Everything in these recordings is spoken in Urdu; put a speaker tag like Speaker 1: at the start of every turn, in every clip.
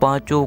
Speaker 1: 5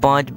Speaker 1: 5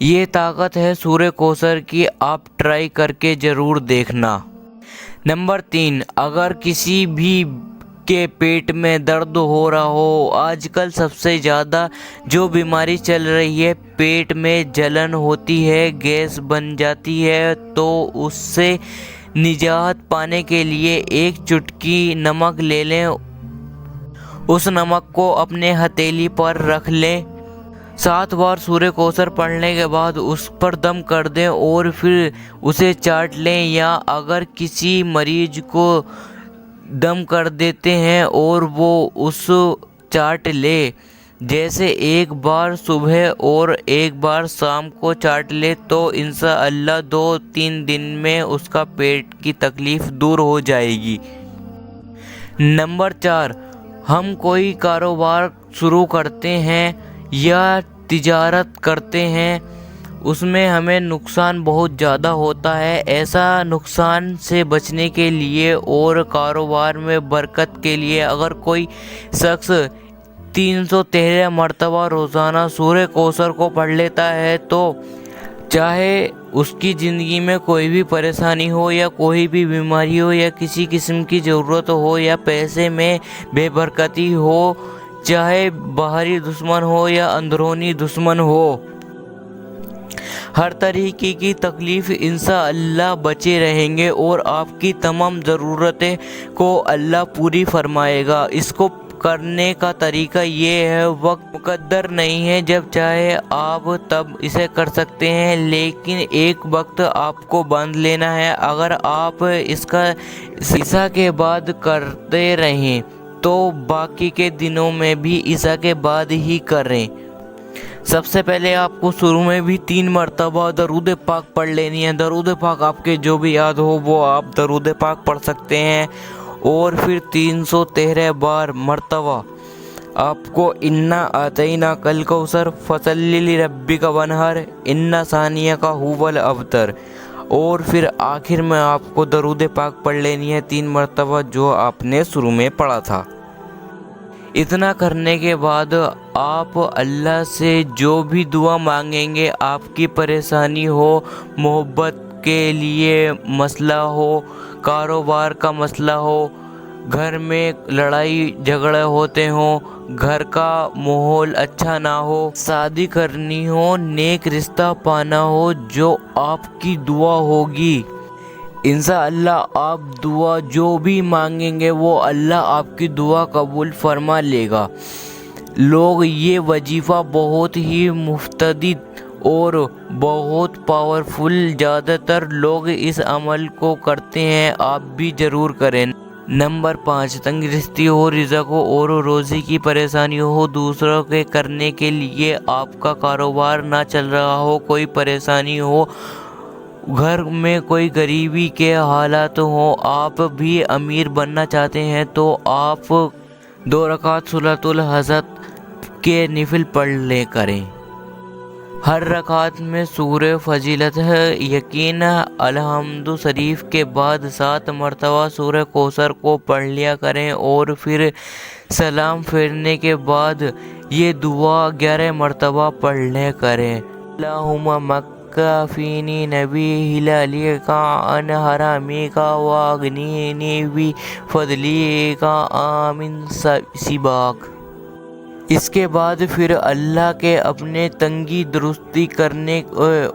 Speaker 1: یہ طاقت ہے سورہ کوثر کی، آپ ٹرائی کر کے ضرور دیکھنا۔ نمبر 3، اگر کسی بھی کے پیٹ میں درد ہو رہا ہو، آج کل سب سے زیادہ جو بیماری چل رہی ہے، پیٹ میں جلن ہوتی ہے، گیس بن جاتی ہے، تو اس سے نجات پانے کے لیے ایک چٹکی نمک لے لیں، اس نمک کو اپنے ہتھیلی پر رکھ لیں، 7 بار سورہ کوثر پڑھنے کے بعد اس پر دم کر دیں اور پھر اسے چاٹ لیں، یا اگر کسی مریض کو دم کر دیتے ہیں اور وہ اس چاٹ لے، جیسے ایک بار صبح اور ایک بار شام کو چاٹ لے، تو انشاءاللہ 2-3 دن میں اس کا پیٹ کی تکلیف دور ہو جائے گی۔ نمبر 4، ہم کوئی کاروبار شروع کرتے ہیں یا تجارت کرتے ہیں، اس میں ہمیں نقصان بہت زیادہ ہوتا ہے۔ ایسا نقصان سے بچنے کے لیے اور کاروبار میں برکت کے لیے اگر کوئی شخص 313 مرتبہ روزانہ سورہ کوثر کو پڑھ لیتا ہے، تو چاہے اس کی زندگی میں کوئی بھی پریشانی ہو یا کوئی بھی بیماری ہو یا کسی قسم کی ضرورت ہو یا پیسے میں بے برکتی ہو، چاہے باہری دشمن ہو یا اندرونی دشمن ہو، ہر طریقے کی تکلیف انشاءاللہ بچے رہیں گے اور آپ کی تمام ضرورتیں کو اللہ پوری فرمائے گا۔ اس کو کرنے کا طریقہ یہ ہے، وقت مقدر نہیں ہے، جب چاہے آپ تب اسے کر سکتے ہیں، لیکن ایک وقت آپ کو باندھ لینا ہے۔ اگر آپ اس کا عشاء کے بعد کرتے رہیں تو باقی کے دنوں میں بھی عشاء کے بعد ہی کریں۔ سب سے پہلے آپ کو شروع میں بھی 3 مرتبہ درود پاک پڑھ لینی ہے۔ درود پاک آپ کے جو بھی یاد ہو وہ آپ درود پاک پڑھ سکتے ہیں، اور پھر 313 مرتبہ آپ کو انا اعطیناک الکوثر فصلی لربک وانحر ان ثانیک ھو الابتر، اور پھر آخر میں آپ کو درود پاک پڑھ لینی ہے 3 مرتبہ جو آپ نے شروع میں پڑھا تھا۔ اتنا کرنے کے بعد آپ اللہ سے جو بھی دعا مانگیں گے، آپ کی پریشانی ہو، محبت کے لیے مسئلہ ہو، کاروبار کا مسئلہ ہو، گھر میں لڑائی جھگڑے ہوتے ہوں، گھر کا ماحول اچھا نہ ہو، شادی کرنی ہو، نیک رشتہ پانا ہو، جو آپ کی دعا ہوگی انشاءاللہ آپ دعا جو بھی مانگیں گے وہ اللہ آپ کی دعا قبول فرما لے گا۔ لوگ یہ وظیفہ بہت ہی مفید اور بہت پاورفل، زیادہ تر لوگ اس عمل کو کرتے ہیں، آپ بھی ضرور کریں۔ نمبر 5، تنگرستی ہو، رزق ہو اور روزی کی پریشانی ہو، دوسروں کے کرنے کے لیے آپ کا کاروبار نہ چل رہا ہو، کوئی پریشانی ہو، گھر میں کوئی غریبی کے حالات ہوں، آپ بھی امیر بننا چاہتے ہیں، تو آپ 2 رکعت صلاۃ الحاجت کے نفل پڑھ لے کریں۔ ہر رکعت میں سورہ فضیلت ہے، یقین الحمد شریف کے بعد 7 مرتبہ سورہ کوثر کو پڑھ لیا کریں، اور پھر سلام پھیرنے کے بعد یہ دعا 11 مرتبہ پڑھ لے کریں۔ اللہم مکفینی نبی ہلالیک عن حرامیک واغنینی بفضلیک آمین سباک۔ اس کے بعد پھر اللہ کے اپنے تنگی درستی کرنے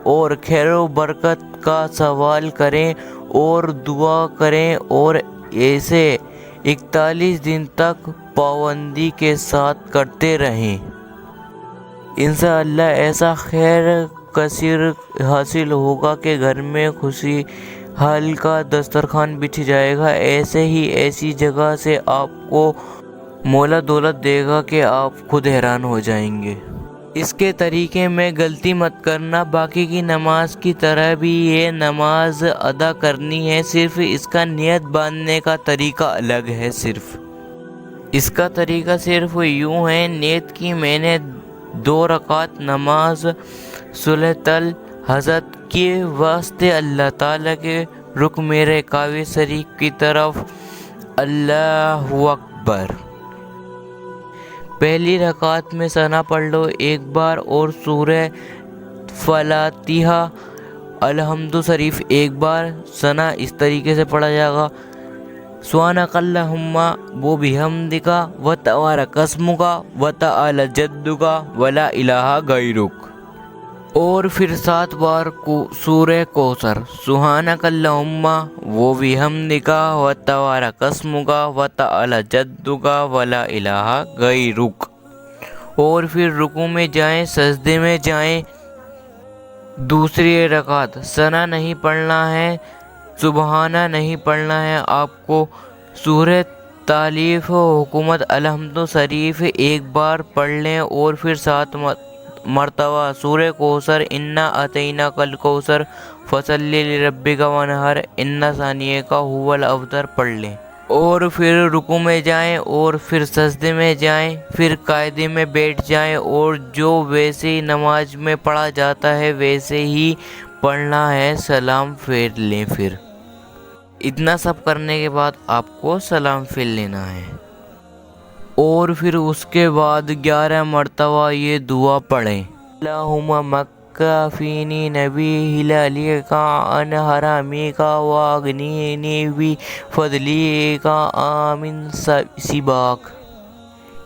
Speaker 1: اور خیر و برکت کا سوال کریں اور دعا کریں، اور ایسے 41 دن تک پابندی کے ساتھ کرتے رہیں۔ انشاءاللہ ایسا خیر کثیر حاصل ہوگا کہ گھر میں خوشی حال کا دسترخوان بچھ جائے گا۔ ایسے ہی ایسی جگہ سے آپ کو مولا دولت دے گا کہ آپ خود حیران ہو جائیں گے۔ اس کے طریقے میں غلطی مت کرنا، باقی کی نماز کی طرح بھی یہ نماز ادا کرنی ہے، صرف اس کا نیت باندھنے کا طریقہ الگ ہے۔ صرف اس کا طریقہ صرف یوں ہے، نیت کی میں نے 2 رکعت نماز صلاۃ الحاجت کے واسطے اللہ تعالیٰ کے رکن میرے کعبہ شریف کی طرف، اللہ اکبر۔ پہلی رکعت میں ثنا پڑھ لو 1 بار اور سورہ فاتحہ الحمد شریف ایک بار، ثنا اس طریقے سے پڑھا جائے گا، سبحانک اللہم و بحمدک و تبارک اسمک و تعالی جدک و لا الہ غیرک، اور پھر 7 بار سورہ کوثر، سبحانک اللہم و بحمدک و تبارک اسمک و تعالی جدک و لا الہ غیرک، اور پھر رکوع میں جائیں، سجدے میں جائیں، دوسری رکعت ثنا نہیں پڑھنا ہے، سبحانہ نہیں پڑھنا ہے، آپ کو سورہ تالیف و حکمت الحمد شریف ایک بار پڑھ لیں، اور پھر 7 مرتبہ سورہ کوثر، انا اعطیناک الکوثر فصلی لربک وانحر، ان ثانیہ کا هو الابتر پڑھ لیں، اور پھر رکوع میں جائیں، اور پھر سجدے میں جائیں، پھر قاعدے میں بیٹھ جائیں، اور جو ویسے نماز میں پڑھا جاتا ہے ویسے ہی پڑھنا ہے، سلام پھیر لیں۔ پھر اتنا سب کرنے کے بعد آپ کو سلام پھیر لینا ہے، اور پھر اس کے بعد 11 مرتبہ یہ دعا پڑھیں، اللہم مکفینی نبی ہلالیک عن حرامیک واغنینی بفضلیک آمین سباک۔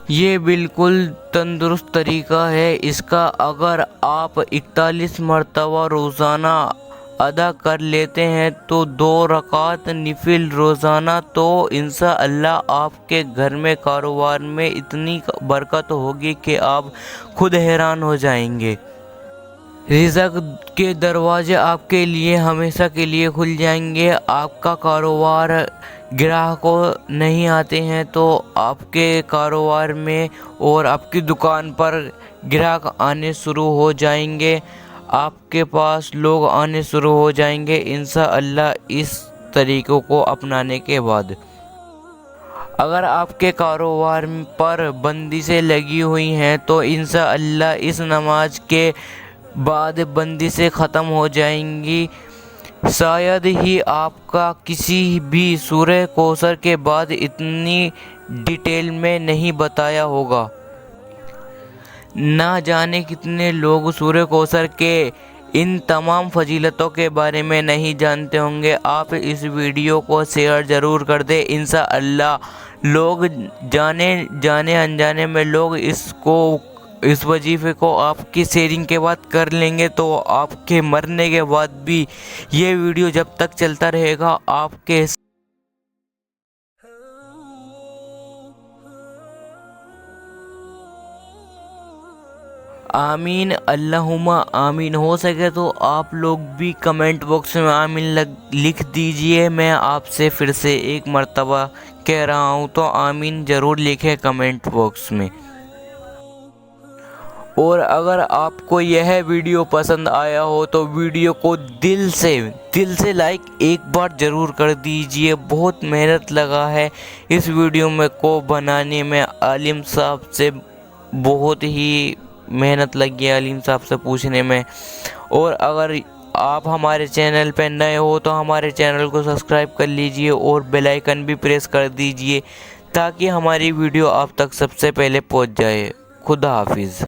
Speaker 1: یہ بالکل تندرست طریقہ ہے اس کا، اگر آپ 41 مرتبہ روزانہ ادا کر لیتے ہیں تو 2 رکعت نفل روزانہ، تو انشاءاللہ آپ کے گھر میں کاروبار میں اتنی برکت ہوگی کہ آپ خود حیران ہو جائیں گے، رزق کے دروازے آپ کے لیے ہمیشہ کے لیے کھل جائیں گے، آپ کا کاروبار گراہکوں نہیں آتے ہیں تو آپ کے کاروبار میں اور آپ کی دکان پر گراہک آنے شروع ہو جائیں گے، آپ کے پاس لوگ آنے شروع ہو جائیں گے انشاءاللہ اس طریقوں کو اپنانے کے بعد۔ اگر آپ کے کاروبار پر بندشیں لگی ہوئی ہیں تو انشاءاللہ اس نماز کے بعد بندشیں ختم ہو جائیں گی، شاید ہی آپ کا کسی بھی سورہ کوثر کے بعد اتنی ڈیٹیل میں نہیں بتایا ہوگا، نہ جانے کتنے لوگ سورہ کوثر کے ان تمام فضیلتوں کے بارے میں نہیں جانتے ہوں گے۔ آپ اس ویڈیو کو شیئر ضرور کر دیں، انشاءاللہ لوگ جانے انجانے میں لوگ اس وظیفے کو آپ کی شیئرنگ کے بعد کر لیں گے، تو آپ کے مرنے کے بعد بھی یہ ویڈیو جب تک چلتا رہے گا آپ کے آمین اللہم آمین۔ ہو سکے تو آپ لوگ بھی کمنٹ باکس میں آمین لکھ دیجئے، میں آپ سے پھر سے ایک مرتبہ کہہ رہا ہوں، تو آمین ضرور لکھیں کمنٹ باکس میں۔ اور اگر آپ کو یہ ویڈیو پسند آیا ہو تو ویڈیو کو دل سے لائک ایک بار ضرور کر دیجئے، بہت محنت لگا ہے اس ویڈیو میں کو بنانے میں، عالم صاحب سے بہت ہی محنت لگی ہے، عالم صاحب سے پوچھنے میں۔ اور اگر آپ ہمارے چینل پہ نئے ہو تو ہمارے چینل کو سبسکرائب کر لیجئے اور بیل آئیکن بھی پریس کر دیجئے تاکہ ہماری ویڈیو آپ تک سب سے پہلے پہنچ جائے۔ خدا حافظ۔